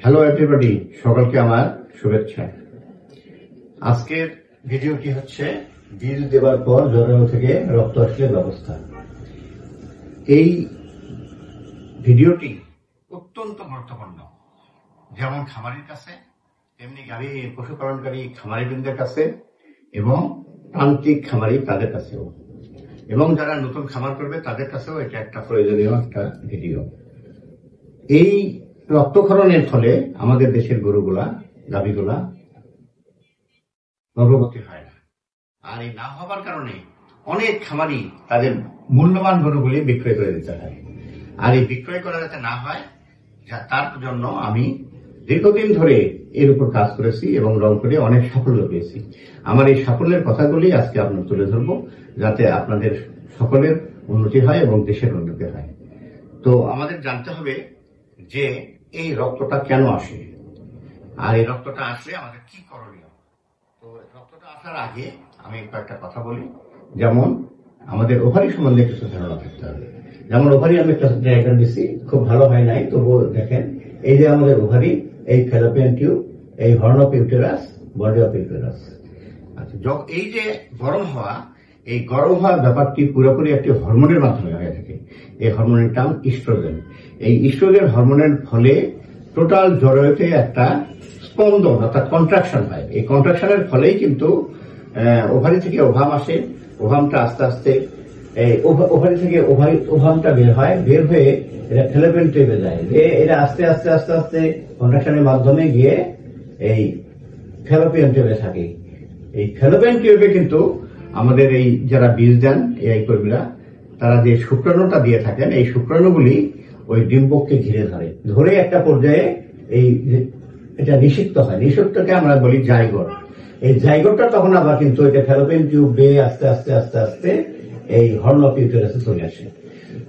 Hello everybody, সকলকে আমার শুভেচ্ছা। আজকের ভিডিওটি হচ্ছে বীজ দেওয়ার পর জরায়ু থেকে রক্ত আসলে ব্যবস্থা। এই ভিডিওটি অত্যন্ত গুরুত্বপূর্ণ, যেমন খামারির কাছে তেমনি গাভী পশুপালনকারী খামারিবৃন্দের কাছে এবং প্রান্তিক খামারি তাদের কাছেও, এবং যারা নতুন খামার করবে তাদের কাছেও এটা একটা প্রয়োজনীয় একটা ভিডিও। এই রক্তক্ষরণের ফলে আমাদের দেশের গরুগুলা গাভীগুলা গর্ভবতী হয় না, আর এই না হবার কারণে অনেক খামারি তাদের মূল্যবান গরুগুলি বিক্রয় করে দিতে হয়। আর এই বিক্রয় করা যাতে না হয় তার জন্য আমি দীর্ঘদিন ধরে এর উপর কাজ করেছি এবং রং করে অনেক সাফল্য পেয়েছি। আমার এই সাফল্যের কথাগুলি আজকে আপনার তুলে ধরবো, যাতে আপনাদের সকলের উন্নতি হয় এবং দেশের উন্নতি হয়। তো আমাদের জানতে হবে যে এই রক্তটা কেন আসে, আর এই রক্তটা আসলে আমাদের কি করণীয়। তো রক্তটা আসার আগে আমি কয়েকটা কথা বলি। যেমন আমাদের ওভারি সম্বন্ধে কিছু ধারণা থাকতে হবে। যেমন ওভারি আমি একটা ডায়াগ্রাম দিচ্ছি, খুব ভালো হয় নাই, তবুও দেখেন এই যে আমাদের ওভারি, এই ফ্যালোপিয়ান টিউব, এই horn of uterus, body of uterus. আচ্ছা, এই যে গরম হওয়া, এই গরম হওয়ার ব্যাপারটি পুরোপুরি একটি হরমোনের মাধ্যমে হয়ে থাকে। এই হরমোনের নাম ইস্ট্রোজেন। এই ইস্ট্রোজেন হরমোনের ফলে টোটাল জরায়ুতে একটা স্পন্দন অর্থাৎ কন্ট্রাকশন হয়। এই কন্ট্রাকশনের ফলেই কিন্তু ওভারি থেকে ওভাম আসে। ওভামটা আস্তে আস্তে ওভারি থেকে ওভামটা বের হয়, বের হয়ে এটা ফ্যালোপিয়ান টিউবে যায়, এটা আস্তে আস্তে আস্তে আস্তে কন্ট্রাকশনের মাধ্যমে গিয়ে এই ফ্যালোপিয়ান টিউবে থাকে। এই ফ্যালোপিয়ান টিউবে কিন্তু আমাদের এই যারা বীজ দেন এই কর্মীরা, তারা যে শুক্রাণুটা দিয়ে থাকেন, এই শুক্রাণুগুলি ওই ডিম্বককে ঘিরে ধরে একটা পর্যায়ে এই এটা নিষিক্ত হয়। নিষিক্তকে আমরা বলি জাইগোট। এই জাইগোটটা তখন আবার কিন্তু এটা ফ্যালোপিয়ান টিউব বেয়ে আস্তে আস্তে আস্তে আস্তে এই হর্ন অফ ইউটেরাসে চলে আসে।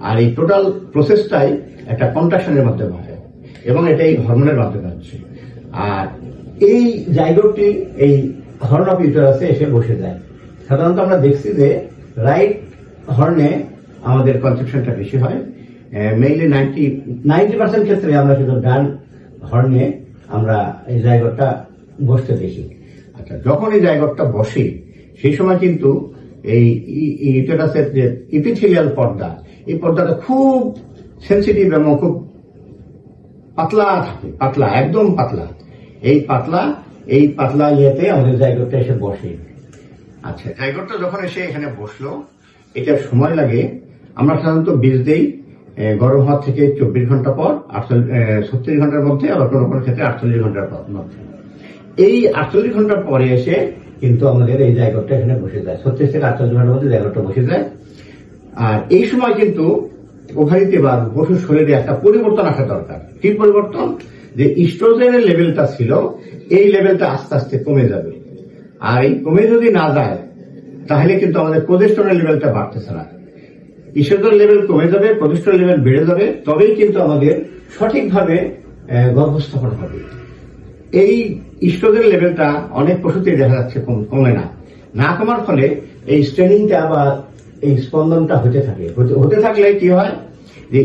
আর এই টোটাল প্রসেসটাই একটা কন্ট্রাকশনের মাধ্যমে হয় এবং এটা এই হরমোনের মাধ্যমে হচ্ছে। আর এই জাইগোটটি এই হর্ন অফ ইউটেরাসে এসে বসে যায়। সাধারণত আমরা দেখছি যে রাইট হর্নে আমাদের কনসেপশনটা বেশি হয়। মেইনলি 90% ক্ষেত্রে আমরা কিন্তু ডান হর্নে আমরা এই জায়গাটা বসতে দেখি। আচ্ছা, যখন এই জায়গাটা বসে সেই সময় কিন্তু এই ইউটেরাসের যে ইপিথেলিয়াল পর্দা, এই পর্দাটা খুব সেন্সিটিভ এবং খুব পাতলা থাকে, পাতলা, একদম পাতলা। এই পাতলা ইয়েতে আমাদের জায়গাটা এসে বসে। আচ্ছা, জায়গাটা যখন এসে এখানে বসলো, এটা সময় লাগে। আমরা সাধারণত বীজ দেই গরম হওয়ার থেকে 24 ঘন্টা পর, 36 ঘন্টার মধ্যে, আবার কোনো কোনো ক্ষেত্রে 48 ঘন্টার মধ্যে। এই 48 ঘন্টার পরে এসে কিন্তু আমাদের এই জায়গাটা এখানে বসে যায়। 36 থেকে 48 ঘন্টার মধ্যে জায়গাটা বসে যায়। আর এই সময় কিন্তু ওভারিতে বা পশুর শরীরে একটা পরিবর্তন আসা দরকার। কি পরিবর্তন? যে ইস্ট্রোজেনের লেভেলটা ছিল, এই লেভেলটা আস্তে আস্তে কমে যাবে। আর এই কমে যদি না যায় তাহলে কিন্তু আমাদের প্রোজেস্টেরনের লেভেলটা বাড়তেছে না। ইস্ট্রোজেন লেভেল কমে যাবে, প্রোজেস্টেরন লেভেল বেড়ে যাবে, তবেই কিন্তু আমাদের সঠিকভাবে গর্ভস্থাপন হবে। এই ইস্ট্রোজেন লেভেলটা অনেক পশুতে দেখা যাচ্ছে কমে না কমার ফলে এই স্ট্রেনিংটা বা এই স্পন্দনটা হতে থাকলে কি হয়, যে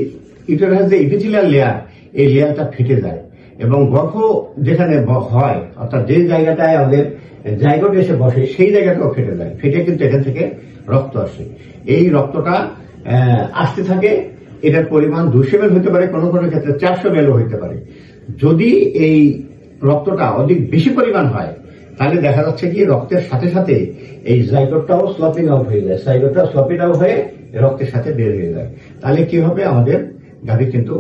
ইউটেরাস যে ইপিথেলিয়াল লেয়ার, এই লেয়ারটা ফেটে যায় এবং গর্ভ যেখানে হয়, অর্থাৎ যে জায়গাটায় আমাদের জাইগোট এসে বসে, সেই জায়গাটাও ফেটে যায়। ফেটে কিন্তু এখান থেকে রক্ত আসে। এই রক্তটা আসতে থাকে। এটার পরিমাণ 200 ml হতে পারে, কোনো কোনো ক্ষেত্রে 400 ml হতে পারে। যদি এই রক্তটা অধিক বেশি পরিমাণ হয় তাহলে দেখা যাচ্ছে কি রক্তের সাথে সাথে এই জাইগোটটাও স্লপিং আউট হয়ে যায়। জাইগোটটা স্লপিং আউট হয়ে রক্তের সাথে বের হয়ে যায়। তাহলে কি হবে, আমাদের গাভী কিন্তু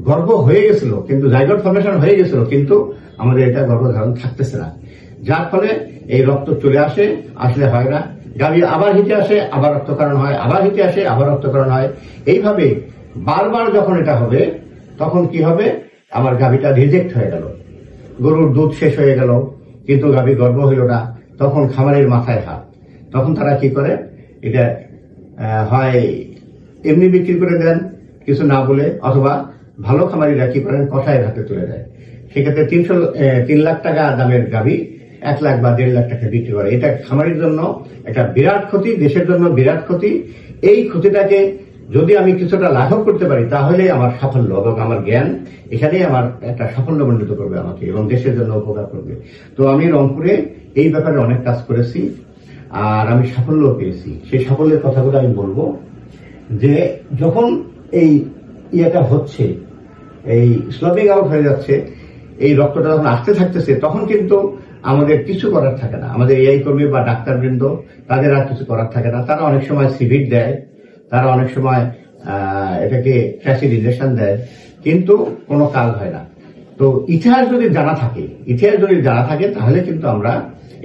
গর্ভ হয়ে গেছিল, কিন্তু জাইগোট ফর্মেশন হয়ে গেছিল, কিন্তু আমাদের এটা গর্ভধারণ থাকতেছে না। যার ফলে এই রক্ত চলে আসলে হয় না, গাভী আবার হিটে আসে, আবার রক্তক্ষরণ হয়, আবার হিটে আসে, আবার রক্তক্ষরণ হয়। এইভাবে বারবার যখন এটা হবে, তখন কি হবে, আমার গাভীটা রিজেক্ট হয়ে গেল, গরুর দুধ শেষ হয়ে গেল, কিন্তু গাভী গর্ভ হইল না। তখন খামারের মাথায় হাত। তখন তারা কি করে, এটা হয় এমনি বিক্রি করে দেন কিছু না বলে, অথবা ভালো খামারিরা কি করেন, কষায়ের হাতে তুলে দেয়। সেক্ষেত্রে 3 লাখ টাকা দামের গাভী 1 লাখ বা 1.5 লাখ টাকা বিক্রি করে। এটা খামারের জন্য একটা বিরাট ক্ষতি, দেশের জন্য বিরাট ক্ষতি। এই ক্ষতিটাকে যদি আমি কিছুটা লাঘব করতে পারি তাহলে আমার সাফল্য এবং আমার জ্ঞান এখানেই আমার একটা সাফল্যমণ্ডিত করবে আমাকে এবং দেশের জন্য উপকার করবে। তো আমি রংপুরে এই ব্যাপারে অনেক কাজ করেছি আর আমি সাফল্য পেয়েছি। সেই সাফল্যের কথাগুলো আমি বলবো যে যখন এই ইয়েটা হচ্ছে, এই স্লপিং আউট হয়ে যাচ্ছে, এই রক্তটা যখন আসতে থাকতেছে তখন কিন্তু আমাদের কিছু করার থাকে না। আমাদের এআই কর্মী বা ডাক্তারবৃন্দ তাদের আর কিছু করার থাকে না। তারা অনেক সময় সিভিট দেয়, তারা অনেক সময় এটাকে ফ্যাসিড ইনজেকশন দেয়, কিন্তু কোনো কাজ হয় না। তো ইতিহাস যদি জানা থাকে তাহলে কিন্তু আমরা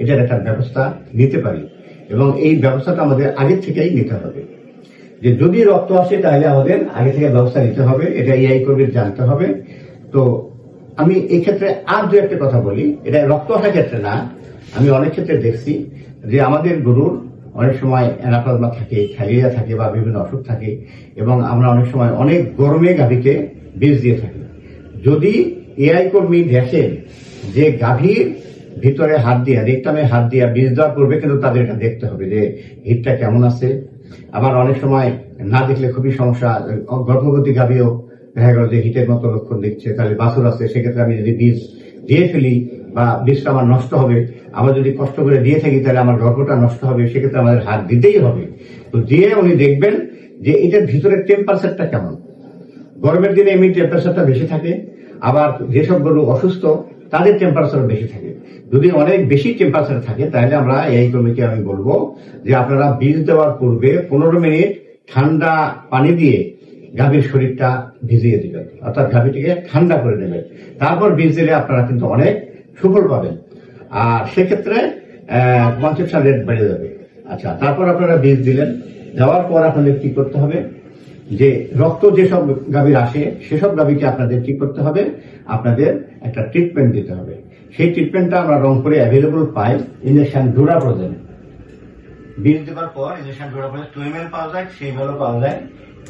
এটার একটা ব্যবস্থা নিতে পারি এবং এই ব্যবস্থাটা আমাদের আগে থেকেই নিতে হবে। যে যদি রক্ত আসে তাহলে আমাদের আগে থেকে ব্যবস্থা নিতে হবে, এটা এআই কর্মীর জানতে হবে। তো আমি এই ক্ষেত্রে আর দু একটা কথা বলি, এটা রক্ত আসার ক্ষেত্রে না, আমি অনেক ক্ষেত্রে দেখছি যে আমাদের গরুর অনেক সময় অ্যানাপ্লাজমা থাকে, থাইরিয়া থাকে বা বিভিন্ন অসুখ থাকে এবং আমরা অনেক সময় অনেক গরমে গাভীকে বীজ দিয়ে থাকি। যদি এআই কর্মী দেখেন যে গাভীর ভিতরে হাত দিয়ে, রেকটামে হাত দিয়ে বীজ দেওয়ার পূর্বে কিন্তু তাদের এটা দেখতে হবে যে হিটটা কেমন আছে। আবার অনেক সময় না দেখলে খুবই সমস্যা, গর্ভবতী গাভীও দেখা গেল যে হিটের মতো লক্ষণ দেখছে, তাহলে বাছুর আছে, সেক্ষেত্রে আমি যদি বীজ দিয়ে ফেলি বা বীজটা আমার নষ্ট হবে, আমরা যদি কষ্ট করে দিয়ে থাকি তাহলে আমার গর্ভটা নষ্ট হবে, সেক্ষেত্রে আমাদের হাত দিতেই হবে। তো দিয়ে উনি দেখবেন যে এটার ভিতরে টেম্পারেচারটা কেমন। গরমের দিনে এমনি টেম্পারেচারটা বেশি থাকে, আবার যেসব গরু অসুস্থ তাদের টেম্পারেচার বেশি থাকে। যদি অনেক বেশি টেম্পারেচার থাকে তাহলে আমরা এই কর্মীকে আমি বলবো যে আপনারা বীজ দেওয়ার পূর্বে 15 মিনিট ঠান্ডা পানি দিয়ে গাভীর শরীরটা ভিজিয়ে দিবেন, অর্থাৎ গাভীটিকে ঠান্ডা করে নেবেন, তারপর বীজ দিলে আপনারা কিন্তু অনেক সুফল পাবেন। আর সেক্ষেত্রে কনসেপশন রেট বেড়ে যাবে। আচ্ছা, তারপর আপনারা বীজ দিলেন, দেওয়ার পর আপনাদের কি করতে হবে যে রক্ত যেসব গাভীর আসে সেসব গাভীকে আপনাদের কি করতে হবে, আপনাদের একটা ট্রিটমেন্ট দিতে হবে। সেই ট্রিটমেন্টটা আমরা রংপুরে অ্যাভেলেবল পাই, ইনজেকশন ডুরাপ্রোজেন। বীজ দেওয়ার পর ইনজেকশন ডুরাপ্রোজেন 2 ml পাওয়া যায়, 3 ml পাওয়া যায়।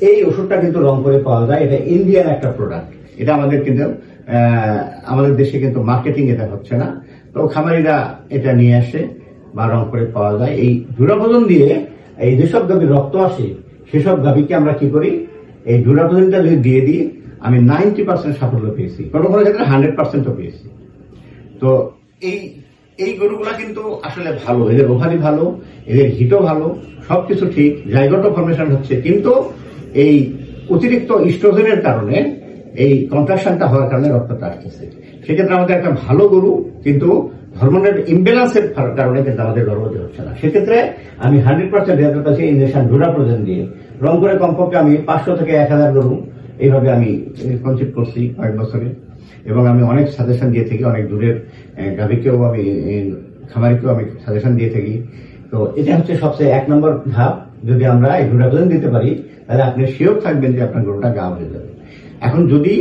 এই ওষুধটা কিন্তু রংপুরে পাওয়া যায়, এটা ইন্ডিয়ান একটা প্রোডাক্ট। এটা আমাদের কিন্তু আমাদের দেশে কিন্তু মার্কেটিং এটা হচ্ছে না, তো খামারিরা এটা নিয়ে আসে বা রংপুরে পাওয়া যায়। এই ডুরাপ্রোজেন দিয়ে এই যেসব গাভীর রক্ত আসে সেসব গাভীকে আমরা কি করি, এই ডুরাপ্রোজেনটা যদি দিয়ে দিই, আমি 90% সাফল্য পেয়েছি, কোনো কোনো ক্ষেত্রে 100%ও পেয়েছি। তো এই গরুগুলা কিন্তু আসলে ভালো, এদের ওভারি ভালো, এদের হিটও ভালো, সবকিছু ঠিক, জাইগোটো ফর্মেশন হচ্ছে, কিন্তু এই অতিরিক্ত ইস্ট্রোজেনের কারণে এই কন্ট্রাকশনটা হওয়ার কারণে রক্তটা আসতেছে। সেক্ষেত্রে আমাদের একটা ভালো গরু কিন্তু হরমোনের ইমব্যালেন্সের কারণে কিন্তু আমাদের গর্ভবতী হচ্ছে না। সেক্ষেত্রে আমি 100% রেজাল্ট পাচ্ছি ইনজেকশন ডুরাপ্রোজেন দিয়ে। রংপুরে কমপক্ষে আমি 500 থেকে 1000 গরু এইভাবে আমি কনসেপ্ট করছি কয়েক বছরে, এবং আমি অনেক সাজেশন দিয়ে থাকি, অনেক দূরের গাভীকেও আমি খামারিকেও আমি সাজেশন দিয়ে থাকি। তো এটা হচ্ছে সবচেয়ে 1 নম্বর ধাপ। যদি আমরা এই ডুরাপ্রোজেন দিতে পারি তাহলে আপনি শিওর থাকবেন যে আপনার গরুটা গা হয়ে যাবে। এখন যদি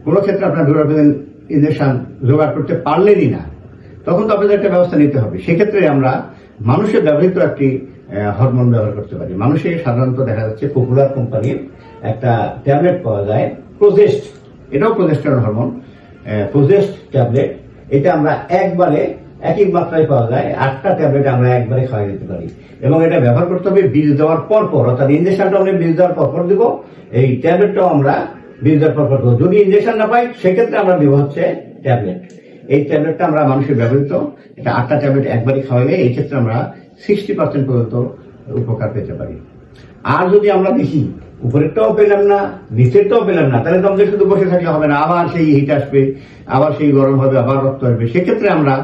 কোনো ক্ষেত্রে আপনার ডুরাপ্রোজেন ইনজেকশন জোগাড় করতে পারলেনই না, তখন তো আপনাদের একটা ব্যবস্থা নিতে হবে। সেক্ষেত্রে আমরা মানুষের ব্যবহৃত একটি হরমোন ব্যবহার করতে পারি। মানুষের সাধারণত দেখা যাচ্ছে পপুলার কোম্পানির একটা ট্যাবলেট পাওয়া যায়, প্রোজেস্ট, এটাও প্রোজেস্টেরন হরমোন, প্রোজেস্ট ট্যাবলেট। এটা আমরা একবারে একই মাত্রায় পাওয়া যায়, 8টা ট্যাবলেট আমরা একবারে খাওয়াই দিতে পারি, এবং এটা ব্যবহার করতে হবে বীজ দেওয়ার পরপর, অর্থাৎ ইনজেকশনটা আমরা বীজ দেওয়ার পরপর দিব, এই ট্যাবলেটটাও আমরা বীজ দেওয়ার পরপর দেবো। যদি ইনজেকশন না পাই সেক্ষেত্রে আমরা দেবো হচ্ছে ট্যাবলেট। এই ট্যাবলেটটা আমরা মানুষের ব্যবহৃত, এটা 8টা ট্যাবলেট একবারই খাওয়াইলে এই ক্ষেত্রে আমরা 60% পর্যন্ত উপকার পেতে পারি। আর যদি আমরা দেখি উপরেরটাও পেলাম না, নিচেরটাও পেলাম না, তাহলে তো আমাদের শুধু বসে থাকলে হবে না, আবার সেই হিট আসবে, আবার সেই গরম হবে, আবার রক্ত আসবে। সেক্ষেত্রে আমরা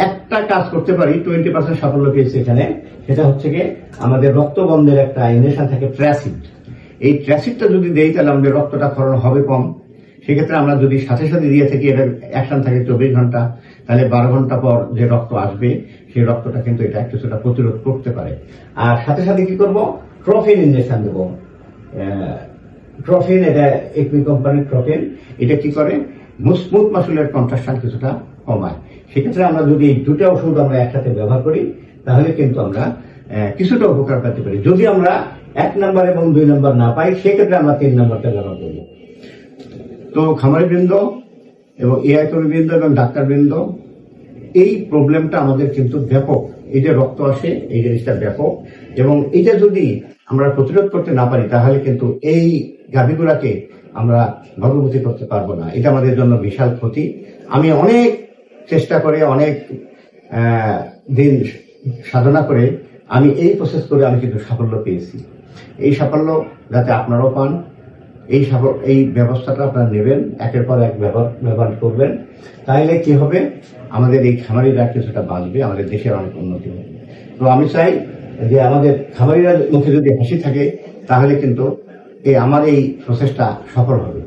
একটা কাজ করতে পারি, 20% সাফল্য পেয়েছি এখানে। সেটা হচ্ছে কি, আমাদের রক্ত বন্ধের একটা ইনজেকশন থাকে ট্র্যাসিড। এই ট্র্যাসিডটা যদি দেই তাহলে আমাদের রক্তটা ক্ষরণ হবে কম। সেক্ষেত্রে আমরা যদি সাথে সাথে দিয়ে থাকি, এটা অ্যাকশন থাকে 24 ঘন্টা, তাহলে 12 ঘন্টা পর যে রক্ত আসবে সেই রক্তটা কিন্তু এটা কিছুটা প্রতিরোধ করতে পারে। আর সাথে সাথে কি করব, ট্রফিন ইনজেকশন দেবো। ট্রফিন, এটা একমি কোম্পানির ট্রফিন। এটা কি করে, স্মুথ মাসুলের কন্ট্রাকশন কিছুটা কমায়। সেক্ষেত্রে আমরা যদি এই দুটো ওষুধ আমরা একসাথে ব্যবহার করি তাহলে কিন্তু আমরা কিছুটা উপকার পেতে পারি। যদি আমরা 1 নম্বর এবং 2 নম্বর না পাই সেক্ষেত্রে আমরা 3 নম্বরটা ব্যবহার করব। তো খামারিবৃন্দ এবং এআই কর্মীবৃন্দ এবং ডাক্তারবৃন্দ, এই প্রবলেমটা আমাদের কিন্তু ব্যাপক, এই যে রক্ত আসে এই জিনিসটা ব্যাপক, এবং এটা যদি আমরা প্রতিরোধ করতে না পারি তাহলে কিন্তু এই গাভীগুলাকে আমরা গর্ভবতী করতে পারবো না। এটা আমাদের জন্য বিশাল ক্ষতি। আমি অনেক চেষ্টা করে অনেক দিন সাধনা করে আমি এই প্রসেস করে আমি কিন্তু সাফল্য পেয়েছি। এই সাফল্য যাতে আপনারাও পান, এই ব্যবস্থাটা আপনারা নেবেন, একের পর এক ব্যবহার করবেন, তাইলে কি হবে, আমাদের এই খামারিরা কিছুটা বাঁচবে, আমাদের দেশের অনেক উন্নতি হবে। তো আমি চাই যে আমাদের খামারিরা মুখে যদি হাসি থাকে তাহলে কিন্তু আমার এই প্রসেসটা সফল হবে।